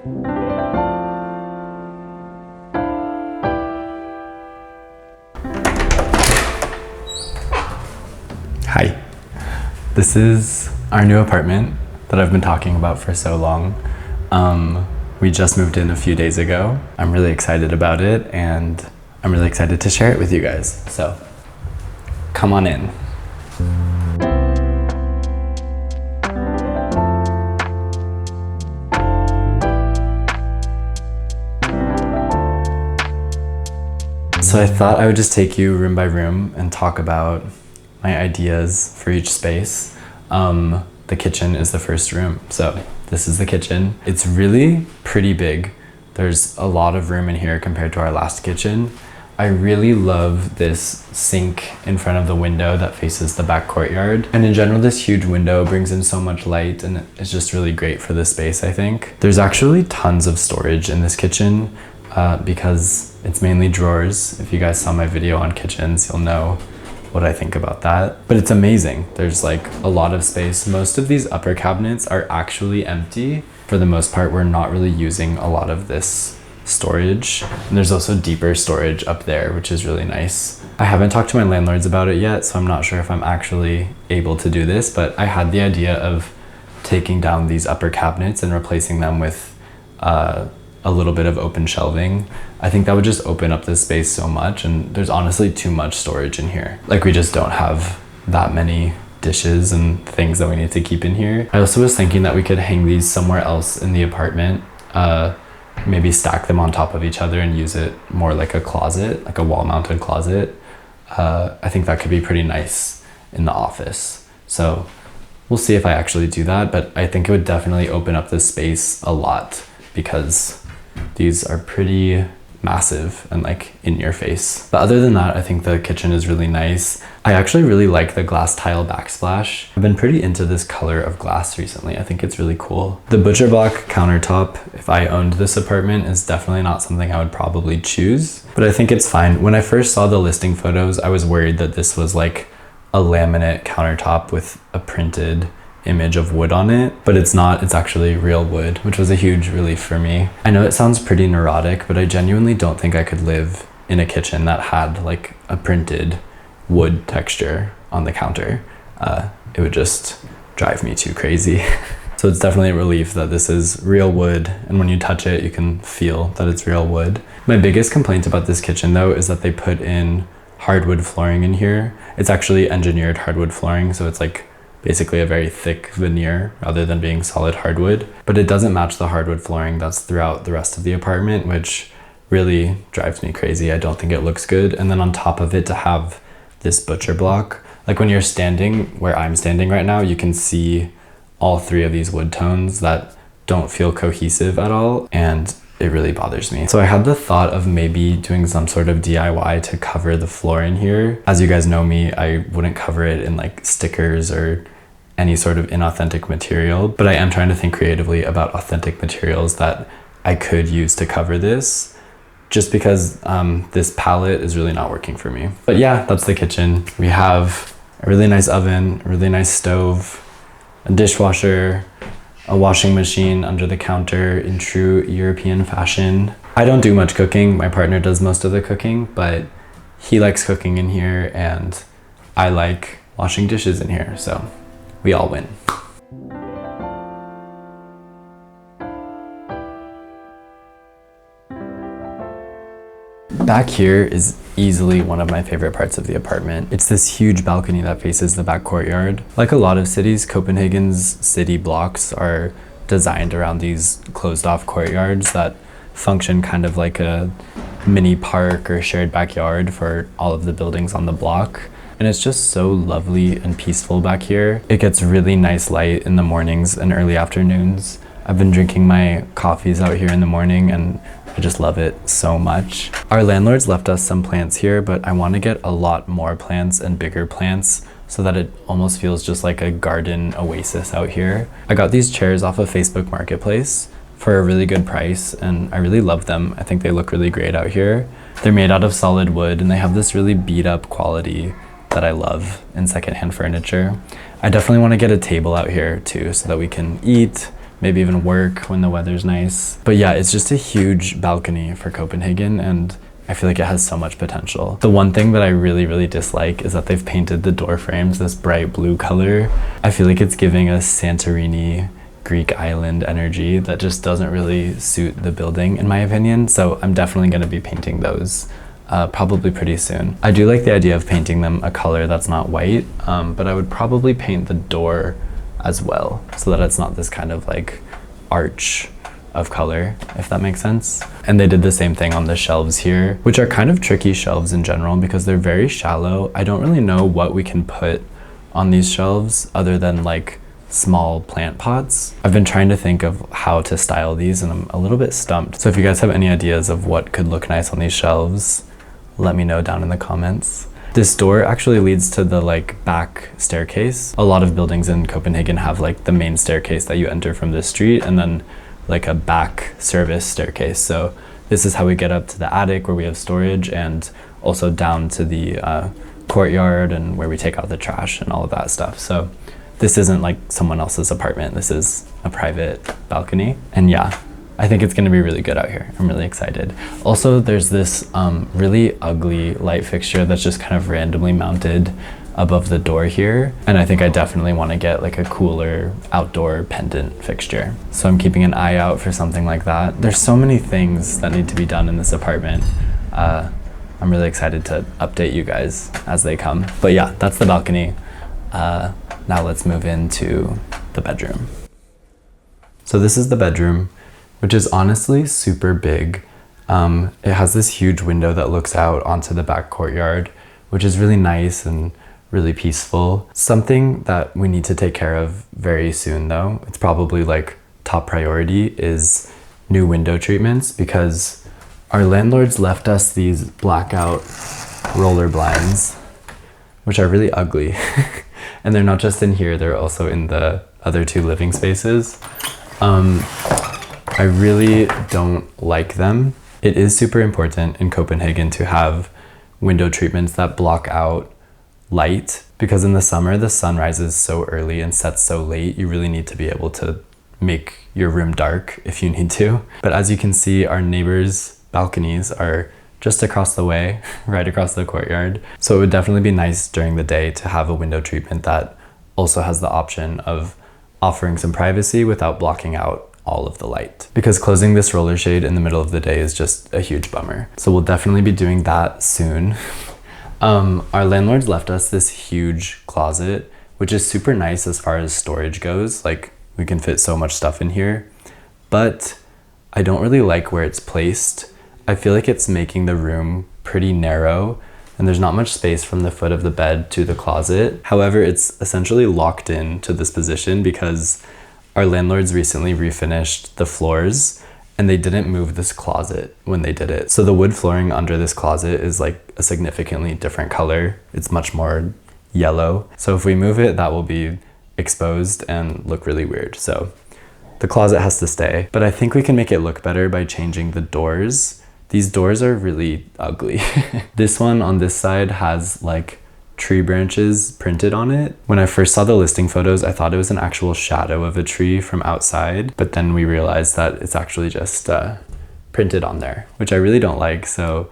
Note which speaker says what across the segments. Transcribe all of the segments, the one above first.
Speaker 1: Hi, this is our new apartment that I've been talking about for so long. We just moved in a few days ago. I'm really excited about it and I'm really excited to share it with you guys. So come on in. So I thought I would just take you room by room and talk about my ideas for each space. The kitchen is the first room. So this is the kitchen. It's really pretty big. There's a lot of room in here compared to our last kitchen. I really love this sink in front of the window that faces the back courtyard. And in general, this huge window brings in so much light and it's just really great for the space, I think. There's actually tons of storage in this kitchen because it's mainly drawers. If you guys saw my video on kitchens, you'll know what I think about that. But it's amazing. There's like a lot of space. Most of these upper cabinets are actually empty. For the most part, we're not really using a lot of this storage. And there's also deeper storage up there, which is really nice. I haven't talked to my landlords about it yet, so I'm not sure if I'm actually able to do this, but I had the idea of taking down these upper cabinets and replacing them with a little bit of open shelving. I think that would just open up this space so much, and there's honestly too much storage in here. Like, we just don't have that many dishes and things that we need to keep in here. I also was thinking that we could hang these somewhere else in the apartment, maybe stack them on top of each other and use it more like a closet, like a wall-mounted closet. I think that could be pretty nice in the office. So we'll see if I actually do that, but I think it would definitely open up this space a lot because these are pretty massive and like in your face. But other than that, I think the kitchen is really nice. I actually really like the glass tile backsplash. I've been pretty into this color of glass recently. I think it's really cool. The butcher block countertop, if I owned this apartment, is definitely not something I would probably choose, but I think it's fine. When I first saw the listing photos, I was worried that this was like a laminate countertop with a printed image of wood on it, but it's not. It's actually real wood, which was a huge relief for me. I know it sounds pretty neurotic, but I genuinely don't think I could live in a kitchen that had like a printed wood texture on the counter. It would just drive me too crazy. So it's definitely a relief that this is real wood, and when you touch it, you can feel that it's real wood. My biggest complaint about this kitchen though is that they put in hardwood flooring in here. It's actually engineered hardwood flooring, so it's like basically a very thick veneer rather than being solid hardwood, but it doesn't match the hardwood flooring that's throughout the rest of the apartment, which really drives me crazy. I don't think it looks good. And then on top of it, to have this butcher block, like when you're standing where I'm standing right now, you can see all three of these wood tones that don't feel cohesive at all, and it really bothers me. So I had the thought of maybe doing some sort of DIY to cover the floor in here. As you guys know me, I wouldn't cover it in like stickers or any sort of inauthentic material, but I am trying to think creatively about authentic materials that I could use to cover this, just because this palette is really not working for me. But yeah, that's the kitchen. We have a really nice oven, a really nice stove, a dishwasher, a washing machine under the counter in true European fashion. I don't do much cooking. My partner does most of the cooking, but he likes cooking in here and I like washing dishes in here, so we all win. Back here is easily one of my favorite parts of the apartment. It's this huge balcony that faces the back courtyard. Like a lot of cities, Copenhagen's city blocks are designed around these closed off courtyards that function kind of like a mini park or shared backyard for all of the buildings on the block. And it's just so lovely and peaceful back here. It gets really nice light in the mornings and early afternoons. I've been drinking my coffees out here in the morning and I just love it so much. Our landlords left us some plants here, but I want to get a lot more plants and bigger plants so that it almost feels just like a garden oasis out here. I got these chairs off of Facebook Marketplace for a really good price and I really love them. I think they look really great out here. They're made out of solid wood and they have this really beat up quality that I love in secondhand furniture. I definitely want to get a table out here too so that we can eat, maybe even work when the weather's nice. But yeah, it's just a huge balcony for Copenhagen, and I feel like it has so much potential. The one thing that I really dislike is that they've painted the door frames this bright blue color. I feel like it's giving a Santorini Greek island energy that just doesn't really suit the building in my opinion. So I'm definitely going to be painting those probably pretty soon. I do like the idea of painting them a color that's not white, but I would probably paint the door as well so that it's not this kind of like arch of color, if that makes sense. And they did the same thing on the shelves here, which are kind of tricky shelves in general because they're very shallow. I don't really know what we can put on these shelves other than like small plant pots. I've been trying to think of how to style these and I'm a little bit stumped. So if you guys have any ideas of what could look nice on these shelves, let me know down in the comments. This door actually leads to the like back staircase. A lot of buildings in Copenhagen have like the main staircase that you enter from the street and then like a back service staircase. So this is how we get up to the attic where we have storage and also down to the courtyard and where we take out the trash and all of that stuff. So this isn't like someone else's apartment. This is a private balcony. And yeah, I think it's gonna be really good out here. I'm really excited. Also, there's this really ugly light fixture that's just kind of randomly mounted above the door here. And I think I definitely wanna get like a cooler outdoor pendant fixture. So I'm keeping an eye out for something like that. There's so many things that need to be done in this apartment. I'm really excited to update you guys as they come. But yeah, that's the balcony. Now let's move into the bedroom. So this is the bedroom, which is honestly super big. It has this huge window that looks out onto the back courtyard, which is really nice and really peaceful. Something that we need to take care of very soon though, it's probably like top priority, is new window treatments because our landlords left us these blackout roller blinds, which are really ugly. And they're not just in here, they're also in the other two living spaces. I really don't like them. It is super important in Copenhagen to have window treatments that block out light because in the summer, the sun rises so early and sets so late, you really need to be able to make your room dark if you need to. But as you can see, our neighbors' balconies are just across the way, right across the courtyard. So it would definitely be nice during the day to have a window treatment that also has the option of offering some privacy without blocking out all of the light. Because closing this roller shade in the middle of the day is just a huge bummer. So we'll definitely be doing that soon. Our landlords left us this huge closet, which is super nice as far as storage goes. Like we can fit so much stuff in here, but I don't really like where it's placed. I feel like it's making the room pretty narrow and there's not much space from the foot of the bed to the closet. However, it's essentially locked in to this position because our landlords recently refinished the floors and they didn't move this closet when they did it. So the wood flooring under this closet is like a significantly different color. It's much more yellow. So if we move it, that will be exposed and look really weird. So the closet has to stay, but I think we can make it look better by changing the doors. These doors are really ugly. This one on this side has like tree branches printed on it. When I first saw the listing photos, I thought it was an actual shadow of a tree from outside, but then we realized that it's actually just printed on there, which I really don't like. So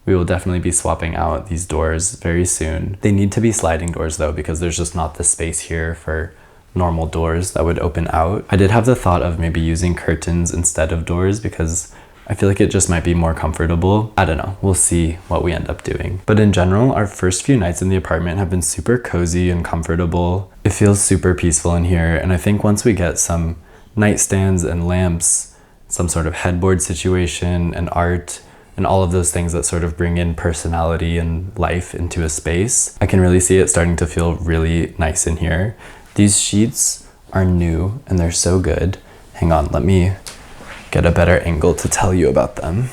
Speaker 1: we will definitely be swapping out these doors very soon. They need to be sliding doors though, because there's just not the space here for normal doors that would open out. I did have the thought of maybe using curtains instead of doors because I feel like it just might be more comfortable. I don't know, we'll see what we end up doing. But in general, our first few nights in the apartment have been super cozy and comfortable. It feels super peaceful in here. And I think once we get some nightstands and lamps, some sort of headboard situation and art and all of those things that sort of bring in personality and life into a space, I can really see it starting to feel really nice in here. These sheets are new and they're so good. Hang on, let me get a better angle to tell you about them.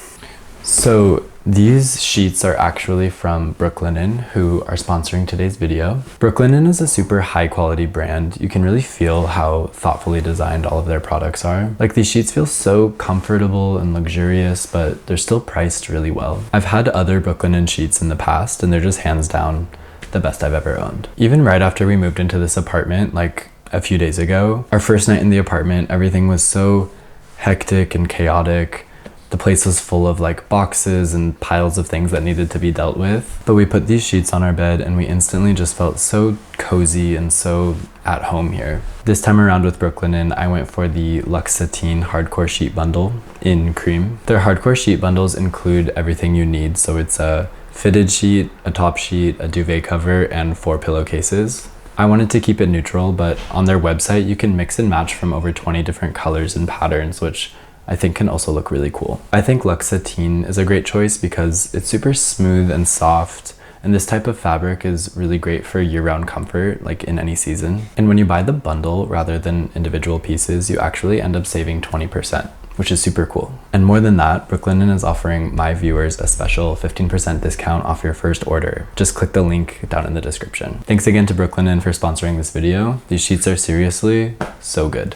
Speaker 1: So these sheets are actually from Brooklinen, who are sponsoring today's video. Brooklinen is a super high quality brand. You can really feel how thoughtfully designed all of their products are. Like these sheets feel so comfortable and luxurious, but they're still priced really well. I've had other Brooklinen sheets in the past and they're just hands down the best I've ever owned. Even right after we moved into this apartment, like a few days ago. Our first night in the apartment, everything was so hectic and chaotic. The place was full of like boxes and piles of things that needed to be dealt with. But we put these sheets on our bed and we instantly just felt so cozy and so at home here. This time around with brooklinen, I went for the Luxatine hardcore sheet bundle in cream. Their hardcore sheet bundles include everything you need. So it's a fitted sheet, a top sheet, a duvet cover, and 4 pillowcases. I wanted to keep it neutral, but on their website, you can mix and match from over 20 different colors and patterns, which I think can also look really cool. I think Luxatine is a great choice because it's super smooth and soft, and this type of fabric is really great for year-round comfort, like in any season. And when you buy the bundle rather than individual pieces, you actually end up saving 20%, which is super cool. And more than that, brooklinen is offering my viewers a special 15% discount off your first order. Just click the link down in the description. Thanks again to brooklinen for sponsoring this video. These sheets are seriously so good.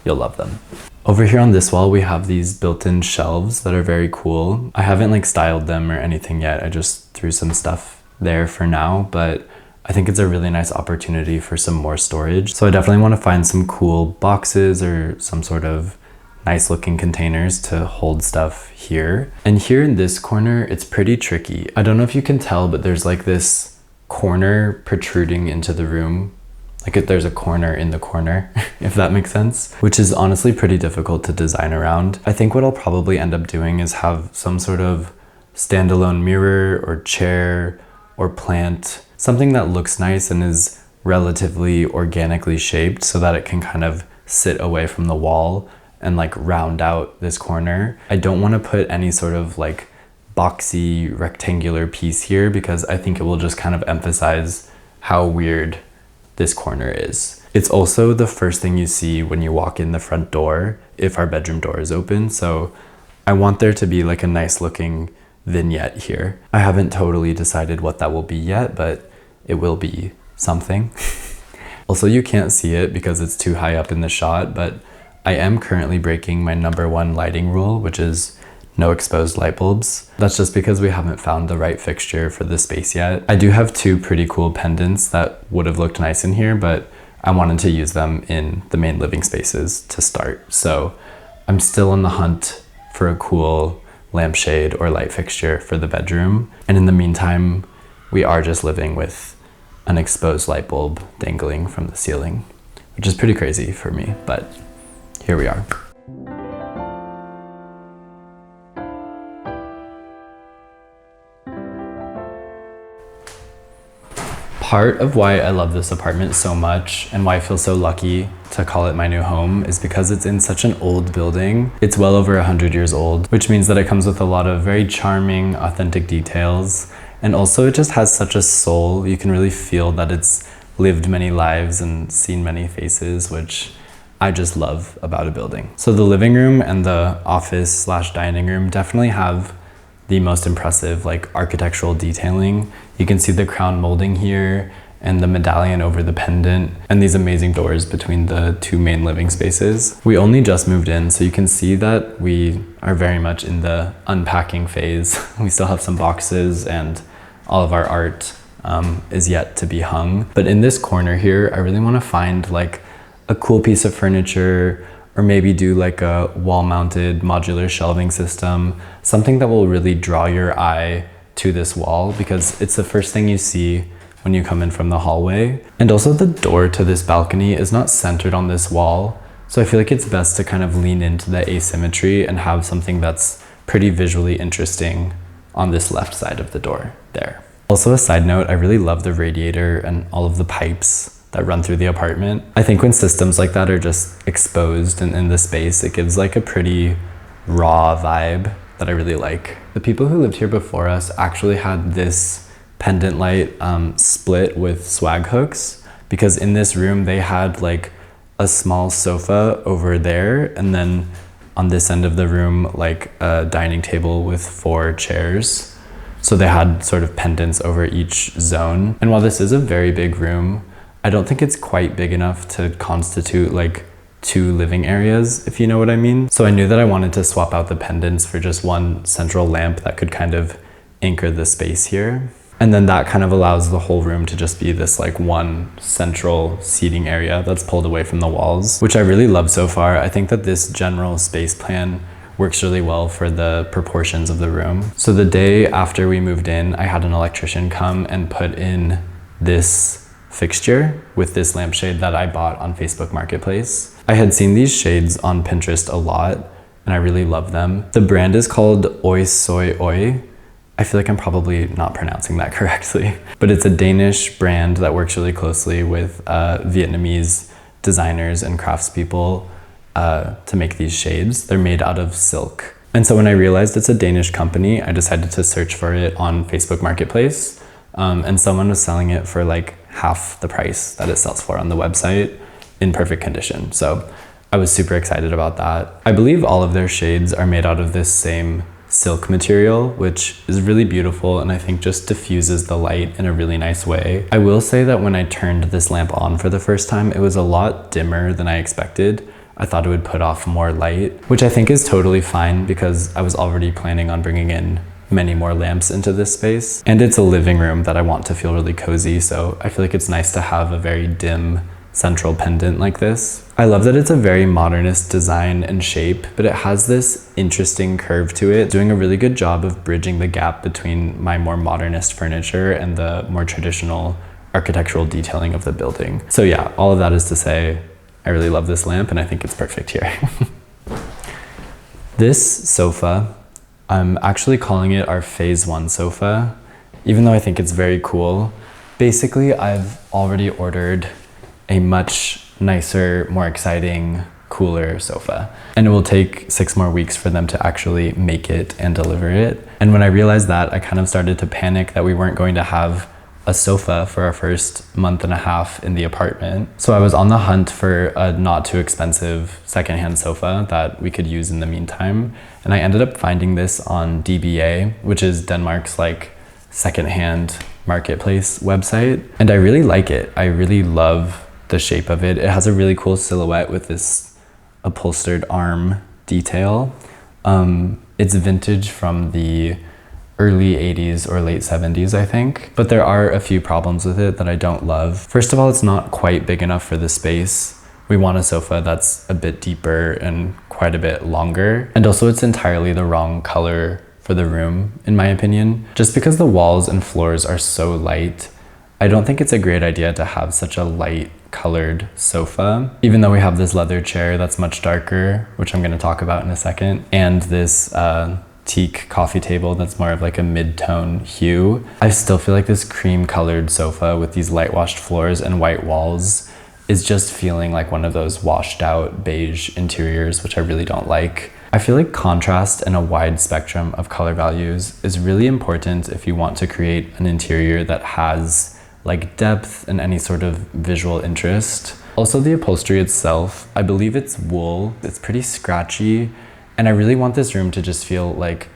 Speaker 1: You'll love them. Over here on this wall, we have these built-in shelves that are very cool. I haven't like styled them or anything yet. I just threw some stuff there for now, but I think it's a really nice opportunity for some more storage. So I definitely want to find some cool boxes or some sort of nice looking containers to hold stuff here. And here in this corner, it's pretty tricky. I don't know if you can tell, but there's like this corner protruding into the room. Like there's a corner in the corner, if that makes sense, which is honestly pretty difficult to design around. I think what I'll probably end up doing is have some sort of standalone mirror or chair or plant, something that looks nice and is relatively organically shaped so that it can kind of sit away from the wall and like round out this corner. I don't want to put any sort of like boxy rectangular piece here because I think it will just kind of emphasize how weird this corner is. It's also the first thing you see when you walk in the front door if our bedroom door is open. So I want there to be like a nice looking vignette here. I haven't totally decided what that will be yet, but it will be something. Also, you can't see it because it's too high up in the shot, but I am currently breaking my #1 lighting rule, which is no exposed light bulbs. That's just because we haven't found the right fixture for the space yet. I do have 2 pretty cool pendants that would have looked nice in here, but I wanted to use them in the main living spaces to start. So I'm still on the hunt for a cool lampshade or light fixture for the bedroom. And in the meantime, we are just living with an exposed light bulb dangling from the ceiling, which is pretty crazy for me, but here we are. Part of why I love this apartment so much and why I feel so lucky to call it my new home is because it's in such an old building. It's well over 100 years old, which means that it comes with a lot of very charming, authentic details. And also it just has such a soul. You can really feel that it's lived many lives and seen many faces, which I just love about a building. So the living room and the office/dining room definitely have the most impressive like architectural detailing. You can see the crown molding here and the medallion over the pendant and these amazing doors between the 2 main living spaces. We only just moved in, so you can see that we are very much in the unpacking phase. We still have some boxes and all of our art is yet to be hung. But in this corner here, I really want to find like a cool piece of furniture, or maybe do like a wall-mounted modular shelving system, something that will really draw your eye to this wall because it's the first thing you see when you come in from the hallway. And also the door to this balcony is not centered on this wall, so I feel like it's best to kind of lean into the asymmetry and have something that's pretty visually interesting on this left side of the door there. Also, a side note, I really love the radiator and all of the pipes that run through the apartment. I think when systems like that are just exposed and in the space, it gives like a pretty raw vibe that I really like. The people who lived here before us actually had this pendant light split with swag hooks, because in this room they had like a small sofa over there, and then on this end of the room like a dining table with 4 chairs. So they had sort of pendants over each zone. And while this is a very big room, I don't think it's quite big enough to constitute like 2 living areas, if you know what I mean. So I knew that I wanted to swap out the pendants for just one central lamp that could kind of anchor the space here. And then that kind of allows the whole room to just be this like one central seating area that's pulled away from the walls, which I really love so far. I think that this general space plan works really well for the proportions of the room. So the day after we moved in, I had an electrician come and put in this fixture with this lampshade that I bought on Facebook Marketplace. I had seen these shades on Pinterest a lot and I really love them. The brand is called Oi Soy Oi. I feel like I'm probably not pronouncing that correctly, but it's a Danish brand that works really closely with Vietnamese designers and craftspeople to make these shades. They're made out of silk. And so when I realized it's a Danish company, I decided to search for it on Facebook Marketplace. And someone was selling it for like half the price that it sells for on the website in perfect condition. So I was super excited about that. I believe all of their shades are made out of this same silk material, which is really beautiful and I think just diffuses the light in a really nice way. I will say that when I turned this lamp on for the first time, it was a lot dimmer than I expected. I thought it would put off more light, which I think is totally fine because I was already planning on bringing in many more lamps into this space. And it's a living room that I want to feel really cozy, so I feel like it's nice to have a very dim central pendant like this. I love that it's a very modernist design and shape, but it has this interesting curve to it, doing a really good job of bridging the gap between my more modernist furniture and the more traditional architectural detailing of the building. So yeah, all of that is to say, I really love this lamp and I think it's perfect here. This sofa, I'm actually calling it our phase 1 sofa, even though I think it's very cool. Basically, I've already ordered a much nicer, more exciting, cooler sofa. And it will take 6 more weeks for them to actually make it and deliver it. And when I realized that, I kind of started to panic that we weren't going to have a sofa for our first month and a half in the apartment. So I was on the hunt for a not too expensive secondhand sofa that we could use in the meantime. And I ended up finding this on DBA, which is Denmark's like secondhand marketplace website. And I really like it. I really love the shape of it. It has a really cool silhouette with this upholstered arm detail. It's vintage from the early 80s or late 70s, I think. But there are a few problems with it that I don't love. First of all, it's not quite big enough for the space. We want a sofa that's a bit deeper and quite a bit longer. And also it's entirely the wrong color for the room, in my opinion. Just because the walls and floors are so light, I don't think it's a great idea to have such a light colored sofa, even though we have this leather chair that's much darker, which I'm going to talk about in a second, and this teak coffee table that's more of like a mid-tone hue. I still feel like this cream colored sofa with these light washed floors and white walls is just feeling like one of those washed out beige interiors, which I really don't like. I feel like contrast and a wide spectrum of color values is really important if you want to create an interior that has like depth and any sort of visual interest. Also, the upholstery itself, I believe it's wool. It's pretty scratchy, and I really want this room to just feel like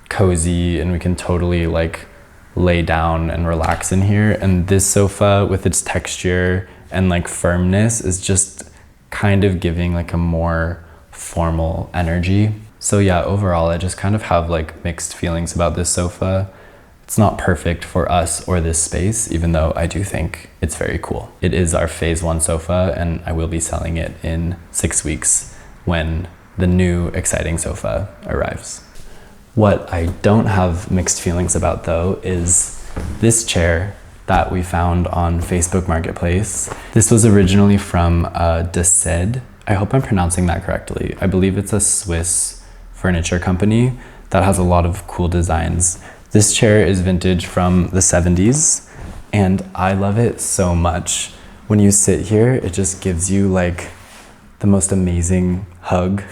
Speaker 1: cozy and we can totally like lay down and relax in here. And this sofa with its texture and like firmness is just kind of giving like a more formal energy. So yeah, overall, I just kind of have like mixed feelings about this sofa. It's not perfect for us or this space, even though I do think it's very cool. It is our phase 1 sofa, and I will be selling it in 6 weeks when the new exciting sofa arrives. What I don't have mixed feelings about though is this chair that we found on Facebook Marketplace. This was originally from Desed. I hope I'm pronouncing that correctly. I believe it's a Swiss furniture company that has a lot of cool designs. This chair is vintage from the 70s and I love it so much. When you sit here, it just gives you like the most amazing hug.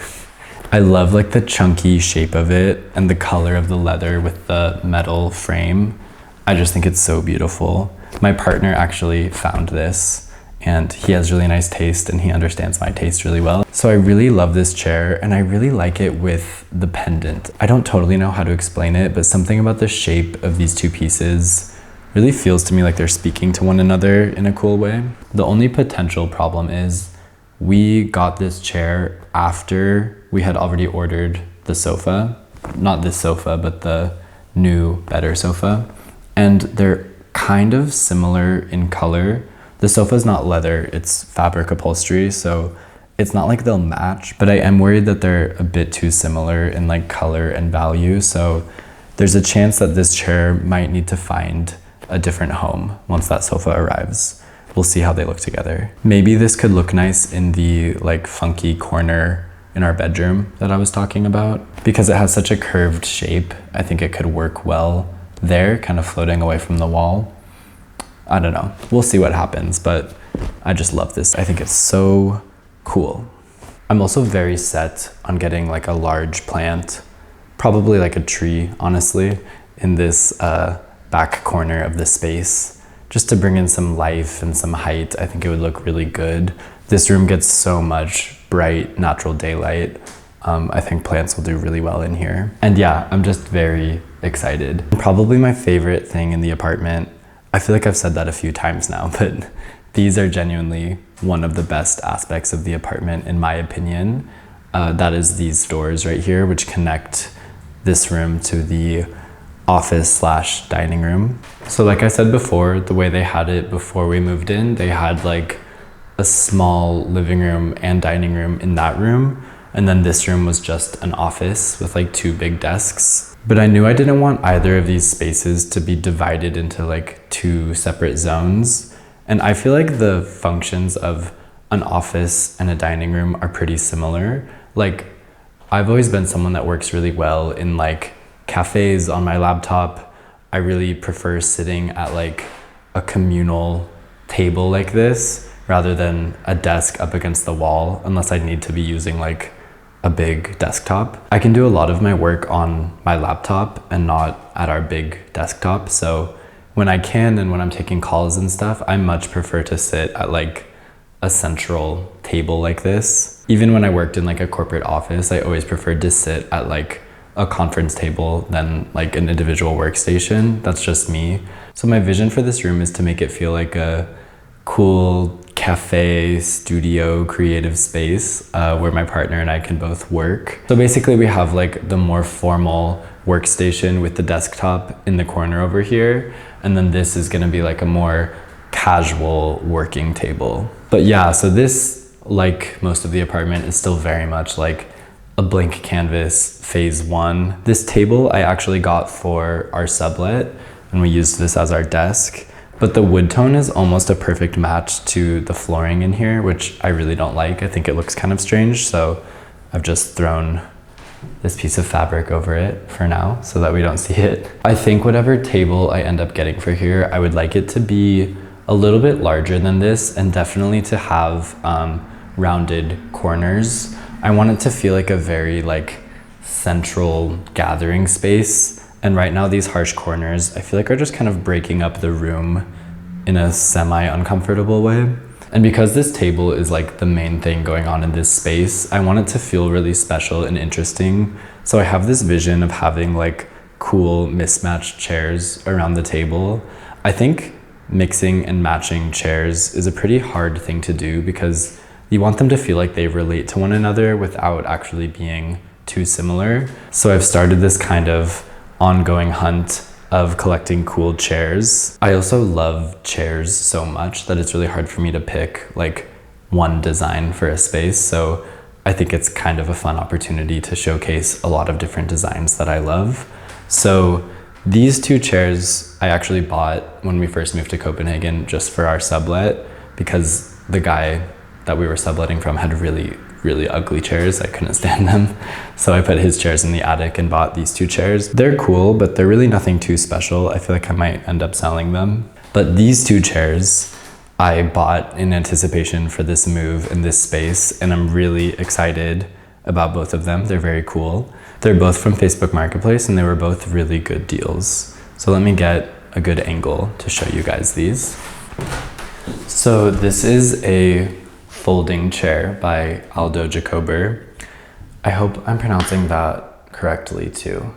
Speaker 1: I love like the chunky shape of it and the color of the leather with the metal frame. I just think it's so beautiful. My partner actually found this and he has really nice taste and he understands my taste really well. So I really love this chair and I really like it with the pendant. I don't totally know how to explain it, but something about the shape of these two pieces really feels to me like they're speaking to one another in a cool way. The only potential problem is we got this chair after we had already ordered the sofa. Not this sofa, but the new, better sofa. And there kind of similar in color. The sofa is not leather, it's fabric upholstery, so it's not like they'll match, but I am worried that they're a bit too similar in like color and value. So there's a chance that this chair might need to find a different home once that sofa arrives. We'll see how they look together. Maybe this could look nice in the like funky corner in our bedroom that I was talking about. Because it has such a curved shape, I think it could work well there, kind of floating away from the wall. I don't know, we'll see what happens, but I just love this. I think it's so cool. I'm also very set on getting like a large plant, probably like a tree, honestly, in this back corner of the space, just to bring in some life and some height. I think it would look really good. This room gets so much bright, natural daylight. I think plants will do really well in here. And yeah, I'm just very excited. Probably my favorite thing in the apartment, I feel like I've said that a few times now, but these are genuinely one of the best aspects of the apartment, in my opinion. That is these doors right here, which connect this room to the office/dining room. So like I said before, the way they had it before we moved in, they had like a small living room and dining room in that room. And then this room was just an office with like 2 big desks. But I knew I didn't want either of these spaces to be divided into like 2 separate zones. And I feel like the functions of an office and a dining room are pretty similar. Like, I've always been someone that works really well in like cafes on my laptop. I really prefer sitting at like a communal table like this rather than a desk up against the wall, unless I need to be using like a big desktop. I can do a lot of my work on my laptop and not at our big desktop. So when I can and when I'm taking calls and stuff, I much prefer to sit at like a central table like this. Even when I worked in like a corporate office, I always preferred to sit at like a conference table than like an individual workstation. That's just me. So my vision for this room is to make it feel like a cool cafe, studio, creative space where my partner and I can both work. So basically we have like the more formal workstation with the desktop in the corner over here. And then this is gonna be like a more casual working table. But yeah, so this, like most of the apartment, is still very much like a blank canvas phase 1. This table I actually got for our sublet and we used this as our desk. But the wood tone is almost a perfect match to the flooring in here, which I really don't like. I think it looks kind of strange. So I've just thrown this piece of fabric over it for now so that we don't see it. I think whatever table I end up getting for here, I would like it to be a little bit larger than this and definitely to have rounded corners. I want it to feel like a very like central gathering space. And right now these harsh corners, I feel like are just kind of breaking up the room in a semi-uncomfortable way. And because this table is like the main thing going on in this space, I want it to feel really special and interesting. So I have this vision of having like cool mismatched chairs around the table. I think mixing and matching chairs is a pretty hard thing to do because you want them to feel like they relate to one another without actually being too similar. So I've started this kind of ongoing hunt of collecting cool chairs. I also love chairs so much that it's really hard for me to pick like one design for a space. So I think it's kind of a fun opportunity to showcase a lot of different designs that I love. So these 2 chairs I actually bought when we first moved to Copenhagen just for our sublet because the guy that we were subletting from had really ugly chairs. I couldn't stand them. So I put his chairs in the attic and bought these 2 chairs. They're cool, but they're really nothing too special. I feel like I might end up selling them. But these 2 chairs I bought in anticipation for this move in this space, and I'm really excited about both of them. They're very cool. They're both from Facebook Marketplace and they were both really good deals. So let me get a good angle to show you guys these. So this is a folding chair by Aldo Jacober. I hope I'm pronouncing that correctly too.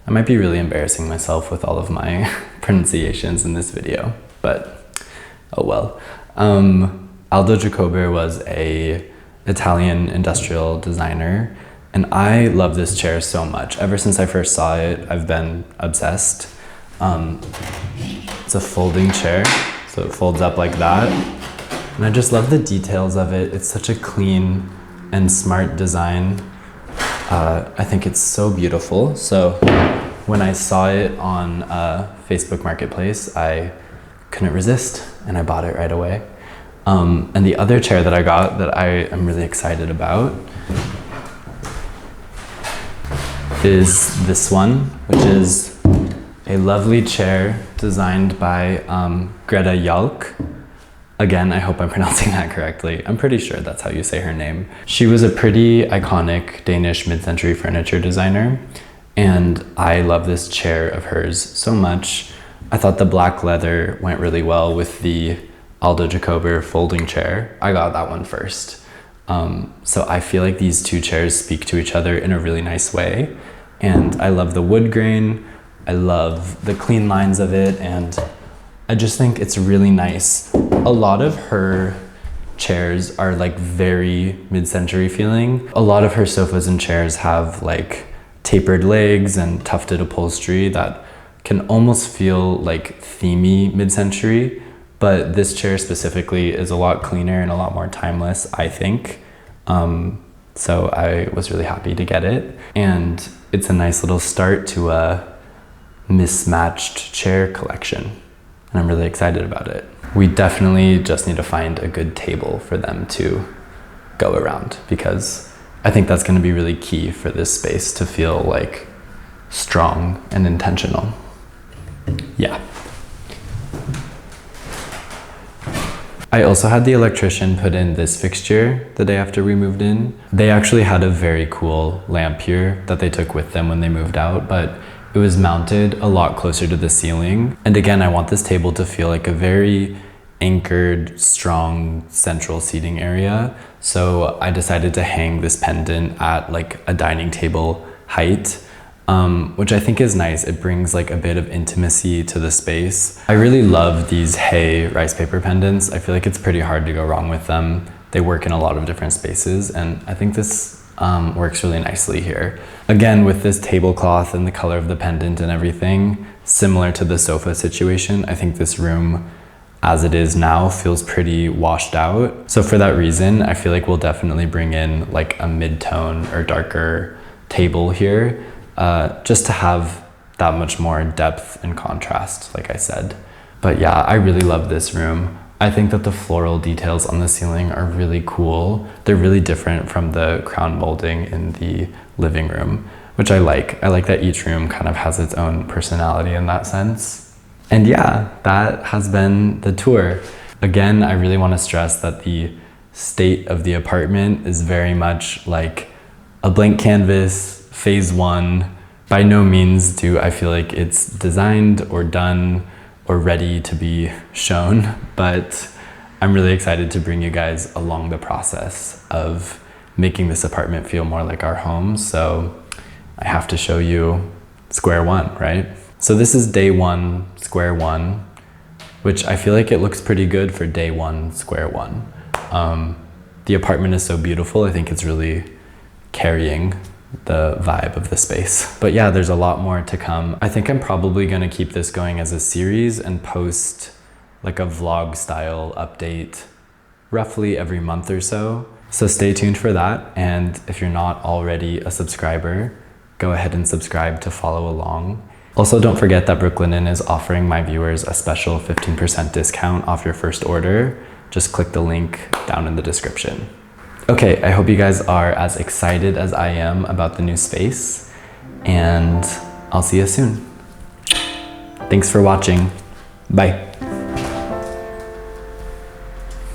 Speaker 1: I might be really embarrassing myself with all of my pronunciations in this video, but oh well. Aldo Jacober was a Italian industrial designer, and I love this chair so much. Ever since I first saw it, I've been obsessed. It's a folding chair, so it folds up like that. And I just love the details of it. It's such a clean and smart design. I think it's so beautiful. So when I saw it on Facebook Marketplace, I couldn't resist and I bought it right away. And the other chair that I got that I am really excited about is this one, which is a lovely chair designed by Greta Jalk. Again, I hope I'm pronouncing that correctly. I'm pretty sure that's how you say her name. She was a pretty iconic Danish mid-century furniture designer, and I love this chair of hers so much. I thought the black leather went really well with the Aldo Jacober folding chair. I got that one first. So I feel like these two chairs speak to each other in a really nice way. And I love the wood grain. I love the clean lines of it, and I just think it's really nice. A lot of her chairs are like very mid-century feeling. A lot of her sofas and chairs have like tapered legs and tufted upholstery that can almost feel like themey mid-century, but this chair specifically is a lot cleaner and a lot more timeless, I think. So I was really happy to get it, and it's a nice little start to a mismatched chair collection, and I'm really excited about it. We definitely just need to find a good table for them to go around, because I think that's going to be really key for this space to feel like strong and intentional. Yeah. I also had the electrician put in this fixture the day after we moved in. They actually had a very cool lamp here that they took with them when they moved out, but it was mounted a lot closer to the ceiling. And again, I want this table to feel like a very anchored, strong central seating area. So I decided to hang this pendant at like a dining table height, which I think is nice. It brings like a bit of intimacy to the space. I really love these hay rice paper pendants. I feel like it's pretty hard to go wrong with them. They work in a lot of different spaces, and I think this works really nicely here. Again, with this tablecloth and the color of the pendant and everything, similar to the sofa situation, I think this room as it is now feels pretty washed out. So for that reason, I feel like we'll definitely bring in like a mid-tone or darker table here, just to have that much more depth and contrast, like I said. But yeah, I really love this room. I think that the floral details on the ceiling are really cool. They're really different from the crown molding in the living room, which I like. I like that each room kind of has its own personality in that sense. And yeah, that has been the tour. Again, I really want to stress that the state of the apartment is very much like a blank canvas, phase one. By no means do I feel like it's designed or done or ready to be shown, but I'm really excited to bring you guys along the process of making this apartment feel more like our home. So I have to show you square one, right? So this is day one, square one, which I feel like it looks pretty good for day one, square one. The apartment is so beautiful. I think it's really carrying the vibe of the space. But yeah, there's a lot more to come. I think I'm probably gonna keep this going as a series and post like a vlog style update roughly every month or so. So stay tuned for that. And if you're not already a subscriber, go ahead and subscribe to follow along. Also, don't forget that brooklinen is offering my viewers a special 15% discount off your first order. Just click the link down in the description. Okay, I hope you guys are as excited as I am about the new space, and I'll see you soon. Thanks for watching. Bye.